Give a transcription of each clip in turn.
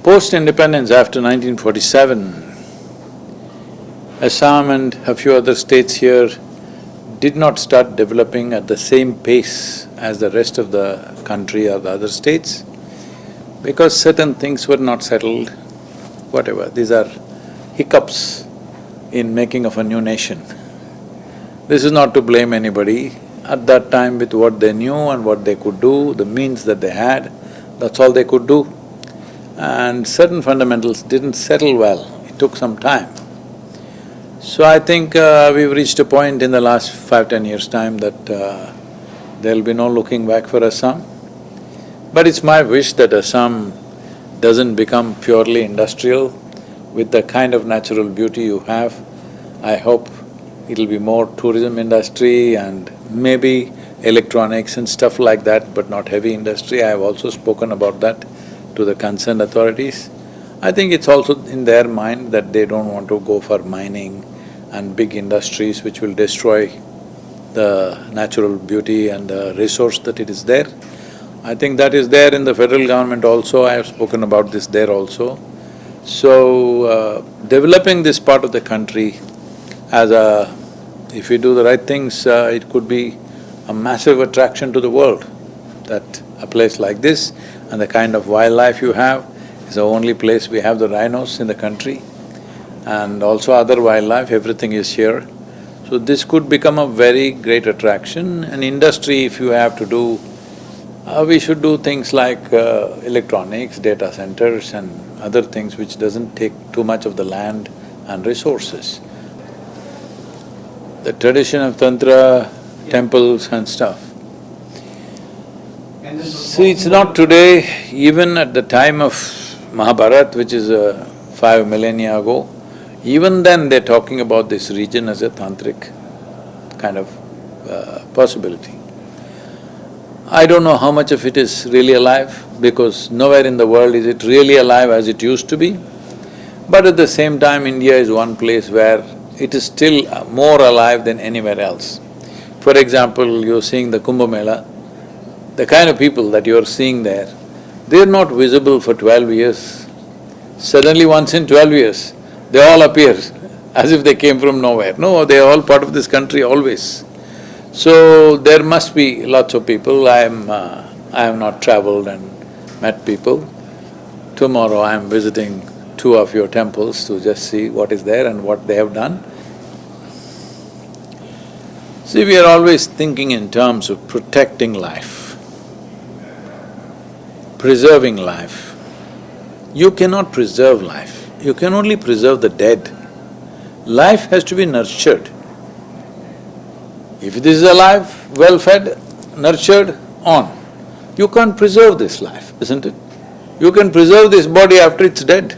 Post-independence after 1947, Assam and a few other states here did not start developing at the same pace as the rest of the country or the other states because certain things were not settled, whatever. These are hiccups in making of a new nation. This is not to blame anybody. At that time, with what they knew and what they could do, the means that they had, that's all they could do. And certain fundamentals didn't settle well, it took some time. So I think we've reached a point in the last 5–10 years' time that there'll be no looking back for Assam. But it's my wish that Assam doesn't become purely industrial. With the kind of natural beauty you have, I hope it'll be more tourism industry and maybe electronics and stuff like that, but not heavy industry. I have also spoken about that to the concerned authorities. I think it's also in their mind that they don't want to go for mining and big industries which will destroy the natural beauty and the resource that it is there. I think that is there in the federal government also, I have spoken about this there also. So, developing this part of the country as a… if we do the right things, it could be a massive attraction to the world, that a place like this and the kind of wildlife you have is the only place we have the rhinos in the country and also other wildlife, everything is here. So this could become a very great attraction. And industry, if you have to do, we should do things like electronics, data centers and other things which doesn't take too much of the land and resources. The tradition of tantra, temples and stuff. See, it's not today, even at the time of Mahabharata, which is 5 millennia ago, even then they're talking about this region as a tantric kind of possibility. I don't know how much of it is really alive, because nowhere in the world is it really alive as it used to be. But at the same time, India is one place where it is still more alive than anywhere else. For example, you're seeing the Kumbh Mela, the kind of people that you're seeing there, they're not visible for 12 years. Suddenly once in 12 years, they all appear as if they came from nowhere. No, they're all part of this country always. So, there must be lots of people. I have not traveled and met people. Tomorrow I am visiting 2 of your temples to just see what is there and what they have done. See, we are always thinking in terms of protecting life, preserving life. You cannot preserve life, you can only preserve the dead. Life has to be nurtured. If this is alive, well-fed, nurtured, on. You can't preserve this life, isn't it? You can preserve this body after it's dead.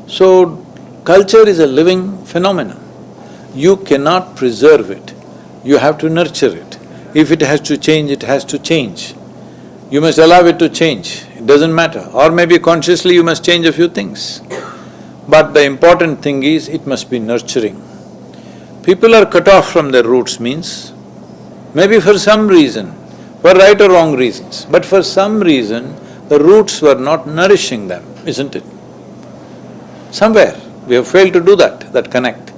So, culture is a living phenomenon. You cannot preserve it, you have to nurture it. If it has to change, it has to change. You must allow it to change, it doesn't matter. Or maybe consciously you must change a few things. But the important thing is, it must be nurturing. People are cut off from their roots means, maybe for some reason, for right or wrong reasons, but for some reason, the roots were not nourishing them, isn't it? Somewhere, we have failed to do that connect.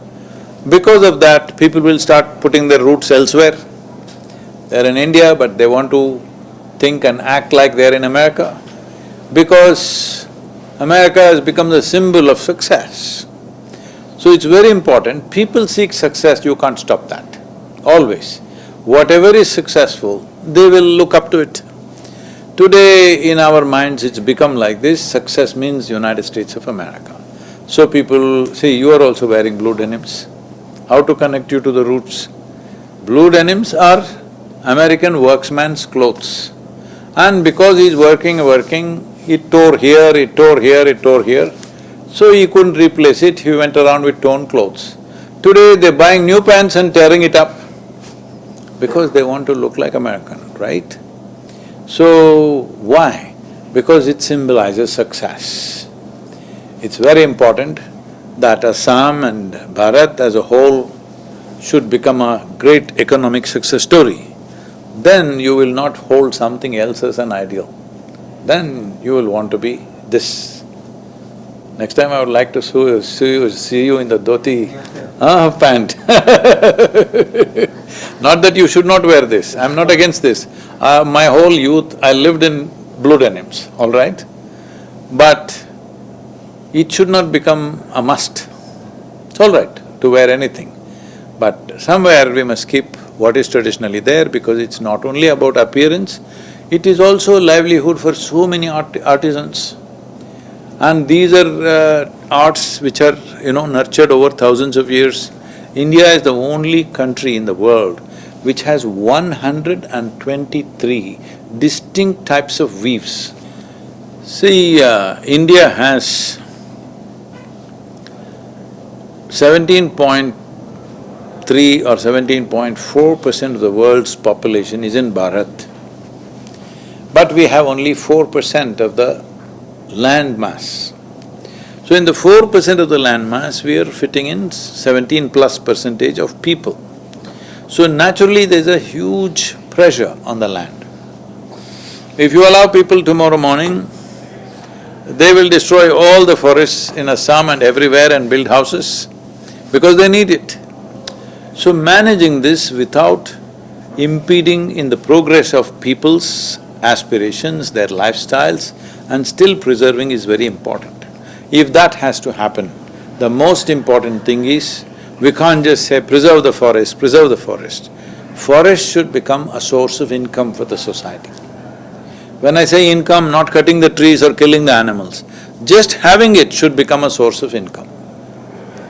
Because of that, people will start putting their roots elsewhere. They're in India, but they want to think and act like they're in America, because America has become the symbol of success. So it's very important, people seek success, you can't stop that, always. Whatever is successful, they will look up to it. Today in our minds it's become like this, success means United States of America. So people… see, you are also wearing blue denims. How to connect you to the roots? Blue denims are American workman's clothes. And because he's working, it tore here, it tore here, it tore here. So he couldn't replace it, he went around with torn clothes. Today they're buying new pants and tearing it up because they want to look like American, right? So, why? Because it symbolizes success. It's very important that Assam and Bharat as a whole should become a great economic success story. Then you will not hold something else as an ideal. Then you will want to be this Next time I would like to see you in the dhoti pant Not that you should not wear this, I'm not against this. My whole youth, I lived in blue denims, all right? But it should not become a must. It's all right to wear anything, but somewhere we must keep what is traditionally there, because it's not only about appearance, it is also a livelihood for so many artisans. And these are arts which are, nurtured over thousands of years. India is the only country in the world which has 123 distinct types of weaves. See, India has 17.3 or 17.4% of the world's population is in Bharat, but we have only 4% of the land mass. So in the 4% of the land mass, we are fitting in 17+ % of people. So naturally there's a huge pressure on the land. If you allow people tomorrow morning, they will destroy all the forests in Assam and everywhere and build houses because they need it. So managing this without impeding in the progress of people's aspirations, their lifestyles, and still preserving is very important. If that has to happen, the most important thing is, we can't just say preserve the forest, preserve the forest. Forest should become a source of income for the society. When I say income, not cutting the trees or killing the animals, just having it should become a source of income.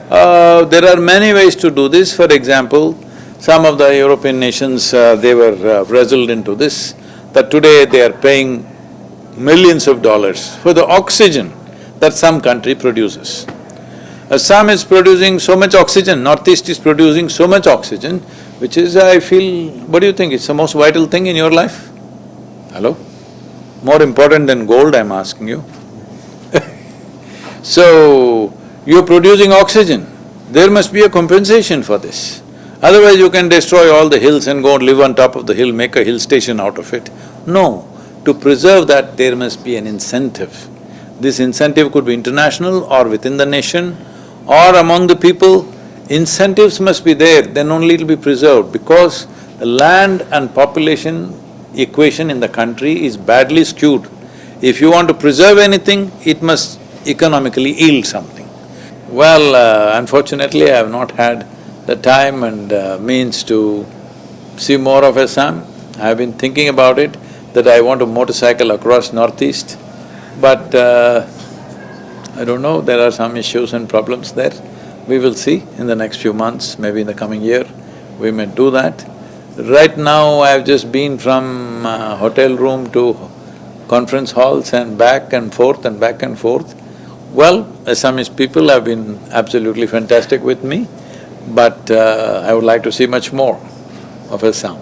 There are many ways to do this. For example, some of the European nations, they were wrestled into this, that today they are paying millions of dollars for the oxygen that some country produces. Assam is producing so much oxygen, Northeast is producing so much oxygen, which is, I feel… What do you think, it's the most vital thing in your life? Hello? More important than gold, I'm asking you. So, you're producing oxygen, there must be a compensation for this. Otherwise you can destroy all the hills and go and live on top of the hill, make a hill station out of it. No, to preserve that there must be an incentive. This incentive could be international or within the nation or among the people. Incentives must be there, then only it'll be preserved, because the land and population equation in the country is badly skewed. If you want to preserve anything, it must economically yield something. Well, unfortunately I have not had the time and means to see more of Assam. I have been thinking about it, that I want to motorcycle across Northeast, but I don't know, there are some issues and problems there. We will see in the next few months, maybe in the coming year, we may do that. Right now, I've just been from hotel room to conference halls and back and forth and back and forth. Well, Assamese people have been absolutely fantastic with me, but I would like to see much more of Assam.